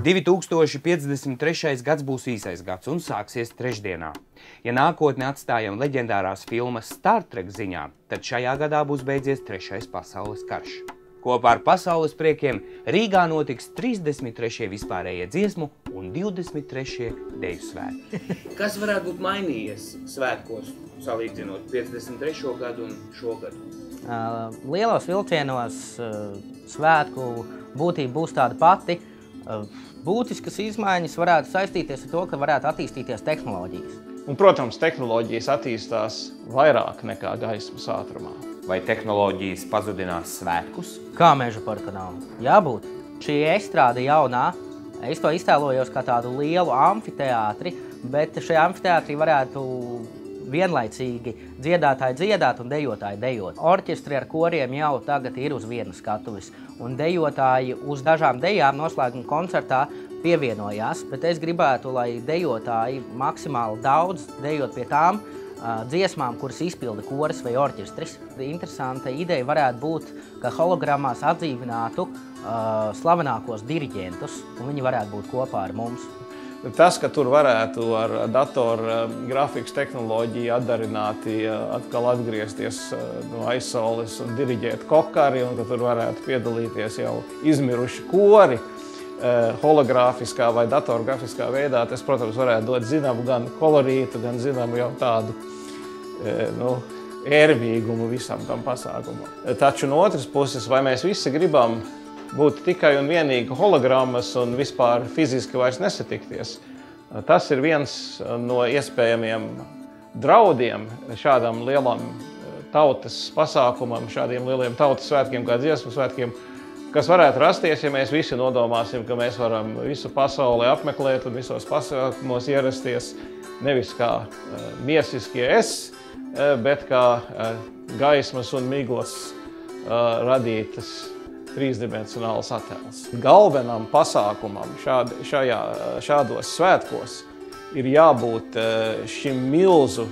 2053. gads būs īsais gads un sāksies trešdienā. Ja nākotni atstājam leģendārās filmas Star Trek ziņā, tad šajā gadā būs beidzies 3. pasaules karš. Kopā ar pasaules priekiem Rīgā notiks 33. vispārējie dziesmu un 23. deju svētki. Kas varētu būt mainījies svētkos, salīdzinot 53. gadu un šo gadu? Lielos vilcienos svētku būtība būs tāda pati. Būtiskas izmaiņas varētu saistīties ar to, ka varētu attīstīties tehnoloģijas. Un, protams, tehnoloģijas attīstās vairāk nekā gaismas ātrumā. Vai tehnoloģijas pazudinās svētkus? Kā Meža parka nav? Jābūt. Šī estrāde jaunā, es to iztēlojos kā tādu lielu amfiteātri, bet šajā amfiteātrī varētu vienlaicīgi dziedātāji dziedāt un dejotāji dejot. Orķestri ar koriem jau tagad ir uz vienas skatuves, un dejotāji uz dažām dejām noslēguma koncertā pievienojās, bet es gribētu, lai dejotāji maksimāli daudz dejot pie tām dziesmām, kuras izpilda koris vai orķestris. Interesanta ideja varētu būt, ka hologrammās atdzīvinātu slavenākos diriģentus, un viņi varētu būt kopā ar mums. Tas, ka tur varētu ar datoru grafikas tehnoloģiju atdarināti atkal atgriezties no aizsaules un diriģēt kokari, un ka tur varētu piedalīties jau izmiruši kori hologrāfiskā vai datorgrafiskā veidā, tas, protams, varētu dot zināmu gan kolorītu, gan zināmu jau tādu ērvīgumu visam tam pasākumam. Taču no otras puses, vai mēs visi gribam būt tikai un vienīgi hologrammas un vispār fiziski vairs nesatikties. Tas ir viens no iespējamiem draudiem šādam lielam tautas pasākumam, šādiem lieliem tautas svētkiem kā dziesmu svētkiem, kas varētu rasties, ja mēs visi nodomāsim, ka mēs varam visu pasauli apmeklēt un visos pasākumos ierasties nevis kā miesiskie bet kā gaismas un miglas radītas trīsdimensionāls attēls. Galvenam pasākumam šādos svētkos ir jābūt šim milzu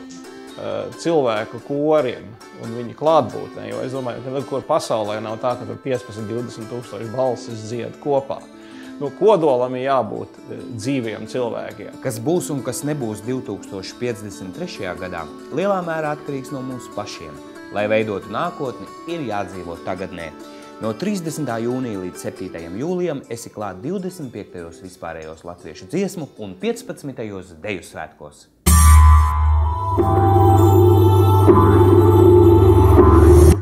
cilvēku korim un viņu klātbūtnē, jo es domāju, ka nekur pasaulē nav tā, ka tur 15–20 tūkstoši balsis dzied kopā. Kodolam ir jābūt dzīviem cilvēkiem. Kas būs un kas nebūs 2053. gadā, lielā mērā atkarīgs no mums pašiem. Lai veidotu nākotni, ir jādzīvo tagadnē. No 30. jūnija līdz 7. jūlijam esi klāt 25. vispārējos latviešu dziesmu un 15. deju svētkos.